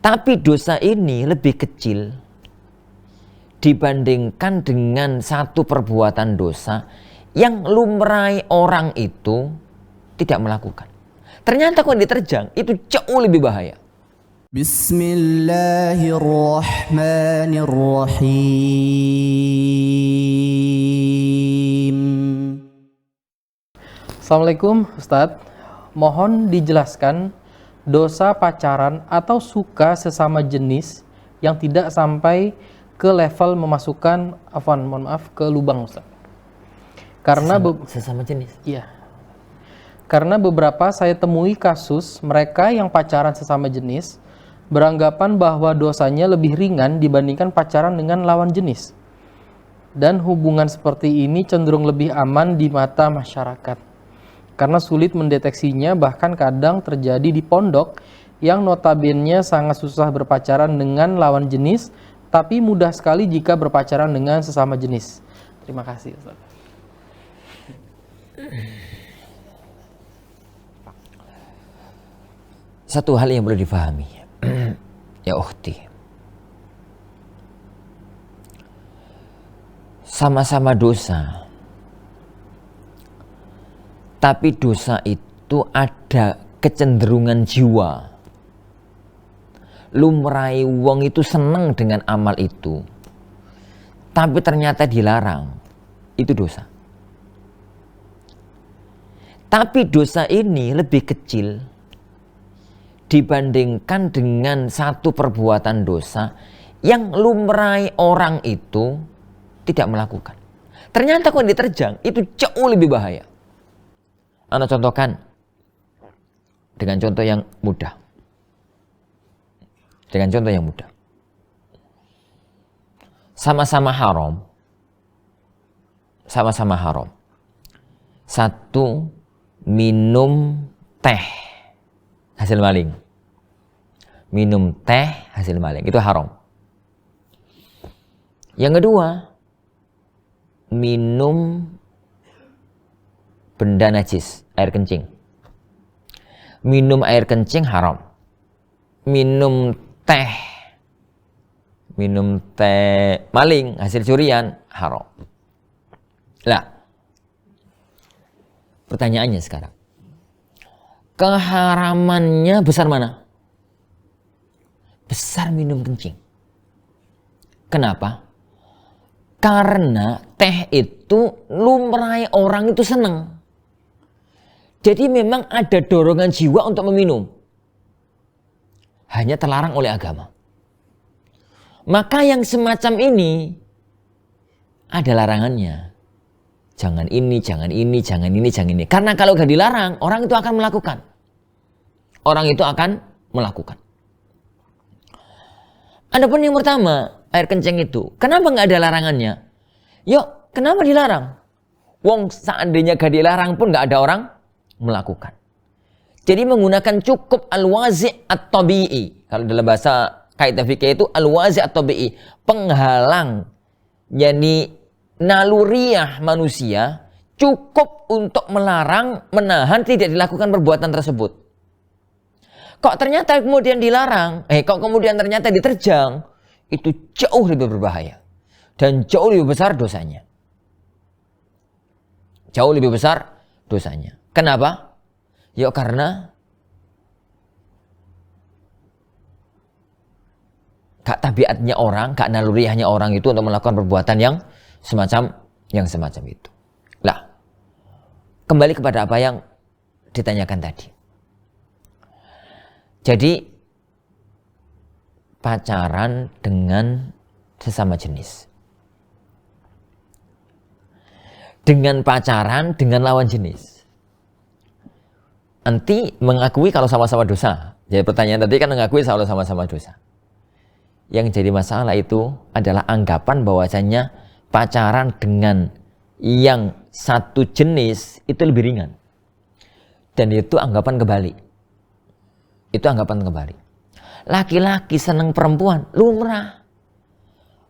Tapi dosa ini lebih kecil dibandingkan dengan satu perbuatan dosa yang lumrah orang itu tidak melakukan. Ternyata kalau diterjang itu jauh lebih bahaya. Bismillahirrahmanirrahim. Assalamualaikum Ustadz, mohon dijelaskan dosa pacaran atau suka sesama jenis yang tidak sampai ke level memasukkan ke lubang Ustadz. Karena sesama jenis. Iya. Karena beberapa saya temui kasus mereka yang pacaran sesama jenis beranggapan bahwa dosanya lebih ringan dibandingkan pacaran dengan lawan jenis. Dan hubungan seperti ini cenderung lebih aman di mata masyarakat. Karena sulit mendeteksinya, bahkan kadang terjadi di pondok yang notabene sangat susah berpacaran dengan lawan jenis, tapi mudah sekali jika berpacaran dengan sesama jenis. Terima kasih Ustaz. Satu hal yang perlu difahami, ya ukhti, sama-sama dosa. Tapi dosa itu ada kecenderungan jiwa. Lumrahe wong itu seneng dengan amal itu. Tapi ternyata dilarang. Itu dosa. Tapi dosa ini lebih kecil dibandingkan dengan satu perbuatan dosa yang lumrahe orang itu tidak melakukan. Ternyata kalau diterjang itu jauh lebih bahaya. Anda contohkan dengan contoh yang mudah. Dengan contoh yang mudah. Sama-sama haram. Sama-sama haram. Satu, minum teh hasil maling. Minum teh hasil maling. Itu haram. Yang kedua, minum benda najis, air kencing. Minum air kencing haram. Minum teh maling, hasil curian, haram. Lah, pertanyaannya sekarang, keharamannya besar mana? Besar minum kencing. Kenapa? Karena teh itu lumrah orang itu senang. Jadi memang ada dorongan jiwa untuk meminum. Hanya terlarang oleh agama. Maka yang semacam ini ada larangannya. Jangan ini, jangan ini, jangan ini, jangan ini. Karena kalau gak dilarang, orang itu akan melakukan. Orang itu akan melakukan. Adapun yang pertama, air kencing itu. Kenapa gak ada larangannya? Yuk, kenapa dilarang? Wong seandainya gak dilarang pun gak ada orang melakukan. Jadi menggunakan cukup al-wazi' at-tabi'i. Kalau dalam bahasa kaidah fikih itu al-wazi' at-tabi'i, penghalang, yakni naluriah manusia cukup untuk melarang, menahan tidak dilakukan perbuatan tersebut. Kok ternyata kemudian dilarang, kok kemudian ternyata diterjang, itu jauh lebih berbahaya dan jauh lebih besar dosanya. Jauh lebih besar dosanya. Kenapa? Ya karena gak tabiatnya orang, gak naluriahnya orang itu untuk melakukan perbuatan yang semacam itu. Lah, kembali kepada apa yang ditanyakan tadi. Jadi pacaran dengan sesama jenis. Dengan pacaran dengan lawan jenis. Nanti mengakui kalau sama-sama dosa. Jadi pertanyaan tadi kan mengakui kalau sama-sama dosa. Yang jadi masalah itu adalah anggapan bahwasanya pacaran dengan yang satu jenis itu lebih ringan. Dan itu anggapan kebalik. Itu anggapan kebalik. Laki-laki senang perempuan, lumrah.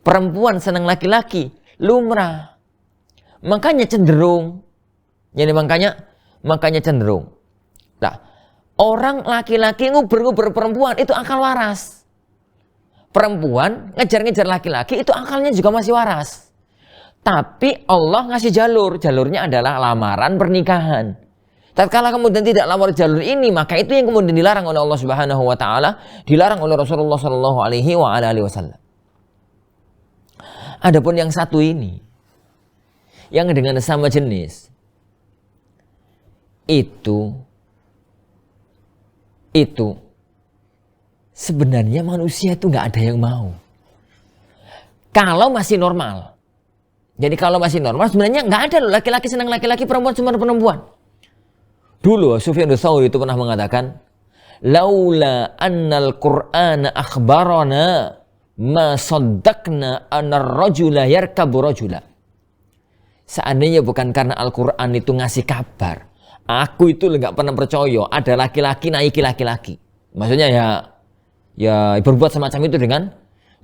Perempuan senang laki-laki, lumrah. Makanya cenderung. Jadi makanya cenderung. Nah, orang laki-laki nguber-nguber perempuan itu akal waras. perempuan ngejar-ngejar laki-laki itu akalnya juga masih waras. Tapi Allah ngasih jalurnya adalah lamaran pernikahan. Tatkala kemudian tidak lewat jalur ini, maka itu yang kemudian dilarang oleh Allah Subhanahu wa taala, dilarang oleh Rasulullah sallallahu alaihi wasallam. Adapun yang satu ini, yang dengan sama jenis, itu sebenarnya manusia itu nggak ada yang mau. Kalau masih normal. Jadi kalau masih normal sebenarnya nggak ada loh laki-laki senang laki-laki, perempuan cuma perempuan. Dulu Sufyan Ats-Tsauri itu pernah mengatakan, laula annal Qur'ana akhbarana ma saddaqna anna ar-rajula yarkabu rajula. Seandainya bukan karena Al-Quran itu ngasih kabar, aku itu nggak pernah percaya ada laki-laki naiki laki-laki. Maksudnya ya berbuat semacam itu dengan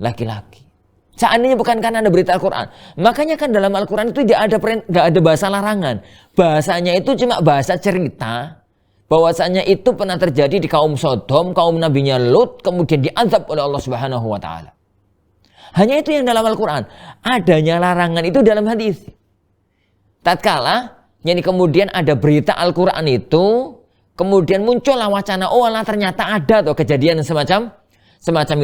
laki-laki. Seandainya bukan karena ada berita Al-Quran. Makanya kan dalam Al-Quran itu nggak ada bahasa larangan. Bahasanya itu cuma bahasa cerita. Bahwasanya itu pernah terjadi di kaum Sodom, kaum nabinya Lut, kemudian diazab oleh Allah Subhanahu wa taala. Hanya itu yang dalam Al-Quran. Adanya larangan itu dalam hadis. Tatkala yani kemudian ada berita Al-Quran itu, kemudian muncullah wacana, oh Allah ternyata ada tuh kejadian semacam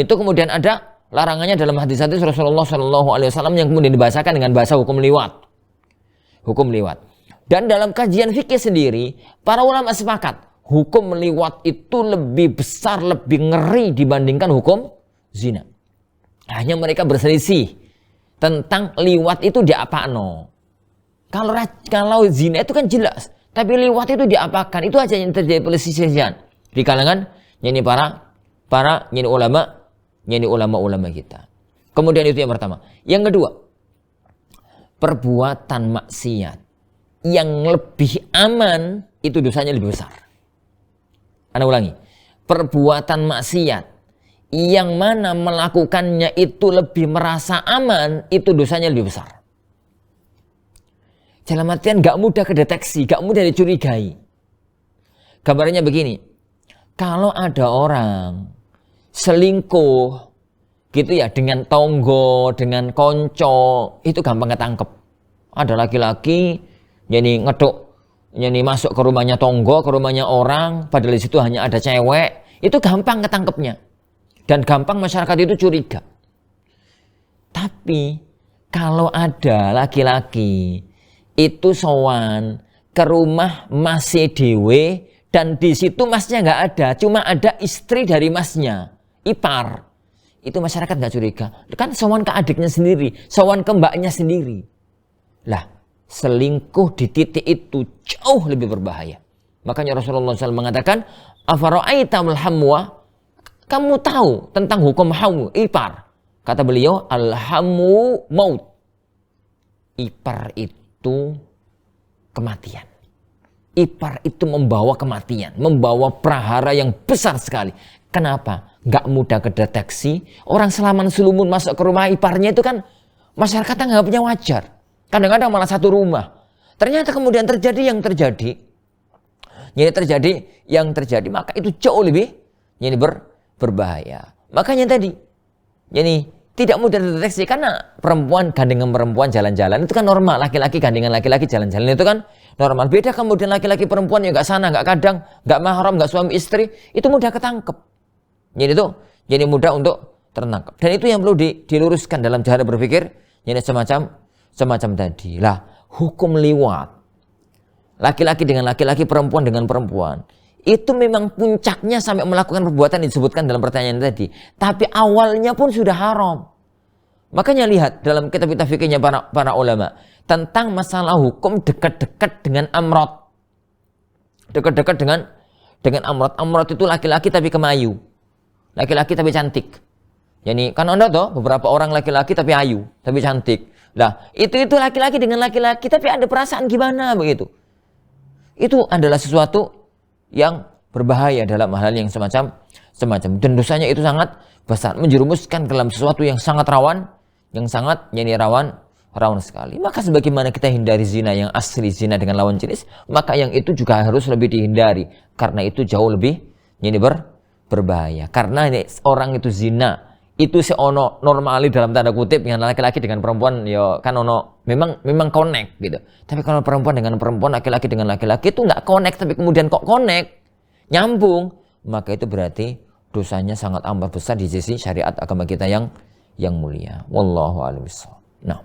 itu, kemudian ada larangannya dalam hadis-hadis Rasulullah Shallallahu Alaihi Wasallam yang kemudian dibahasakan dengan bahasa hukum liwat. Dan dalam kajian fikih sendiri, para ulama sepakat hukum liwat itu lebih besar, lebih ngeri dibandingkan hukum zina. Hanya mereka berselisih tentang liwat itu diapakno. Kalau zina itu kan jelas, tapi liwat itu diapakan? Itu aja yang terjadi perselisihan di kalangan yani para yani ulama kita. Kemudian itu yang pertama. Yang kedua, perbuatan maksiat yang lebih aman itu dosanya lebih besar. Anda ulangi. Perbuatan maksiat yang mana melakukannya itu lebih merasa aman itu dosanya lebih besar. Dalam artian gak mudah kedeteksi, gak mudah dicurigai. Gambarnya begini. Kalau ada orang selingkuh gitu ya dengan tonggo, dengan konco, itu gampang ketangkep. Ada laki-laki jadi ngeduk, jadi masuk ke rumahnya tonggo, ke rumahnya orang, padahal di situ hanya ada cewek, itu gampang ketangkepnya. Dan gampang masyarakat itu curiga. Tapi kalau ada laki-laki itu sowan ke rumah masih dewe dan di situ masnya nggak ada, cuma ada istri dari masnya. Ipar, itu masyarakat nggak curiga. Kan sowan ke adiknya sendiri, sowan ke mbaknya sendiri. Lah, selingkuh di titik itu jauh lebih berbahaya. Makanya Rasulullah SAW mengatakan, afara'aitamul hamwa, kamu tahu tentang hukum hamu, ipar. Kata beliau, alhamu maut. Ipar itu kematian. Ipar itu membawa kematian, membawa prahara yang besar sekali. Kenapa? Gak mudah kedeteksi. Orang selaman sulumun masuk ke rumah iparnya itu kan masyarakatnya nganggapnya wajar. Kadang-kadang malah satu rumah. Ternyata kemudian terjadi yang terjadi. Maka itu jauh lebih berbahaya. Makanya tadi, tidak mudah terdeteksi karena perempuan gandengan perempuan jalan-jalan itu kan normal. Laki-laki gandengan laki-laki jalan-jalan itu kan normal. Beda kemudian laki-laki perempuan yang gak sana, gak kadang, gak mahram, gak suami istri, itu mudah ketangkep. Jadi mudah untuk tertangkap. Dan itu yang perlu diluruskan dalam cara berpikir, semacam tadi. Lah, hukum liwat, laki-laki dengan laki-laki, perempuan dengan perempuan, itu memang puncaknya sampai melakukan perbuatan yang disebutkan dalam pertanyaan tadi. Tapi awalnya pun sudah haram. Makanya lihat dalam kitab-kitab fikihnya para ulama tentang masalah hukum dekat-dekat dengan amrot. Dekat-dekat dengan amrot. Amrot itu laki-laki tapi kemayu. Laki-laki tapi cantik. Kan Anda tahu beberapa orang laki-laki tapi ayu, tapi cantik. Lah, itu laki-laki dengan laki-laki tapi ada perasaan gimana begitu. Itu adalah sesuatu yang berbahaya dalam hal yang semacam. Dan dosanya itu sangat besar, menjerumuskan dalam sesuatu yang sangat rawan, rawan sekali. Maka sebagaimana kita hindari zina yang asli, zina dengan lawan jenis, maka yang itu juga harus lebih dihindari karena itu jauh lebih berbahaya. Karena orang itu zina itu si ono normali dalam tanda kutip yang laki-laki dengan perempuan ya kan ono memang connect gitu. Tapi kalau perempuan dengan perempuan, laki-laki dengan laki-laki itu nggak connect, tapi kemudian kok connect, nyambung, maka itu berarti dosanya sangat amat besar di sisi syariat agama kita yang mulia. Wallahu a'lam bishawab. Nah.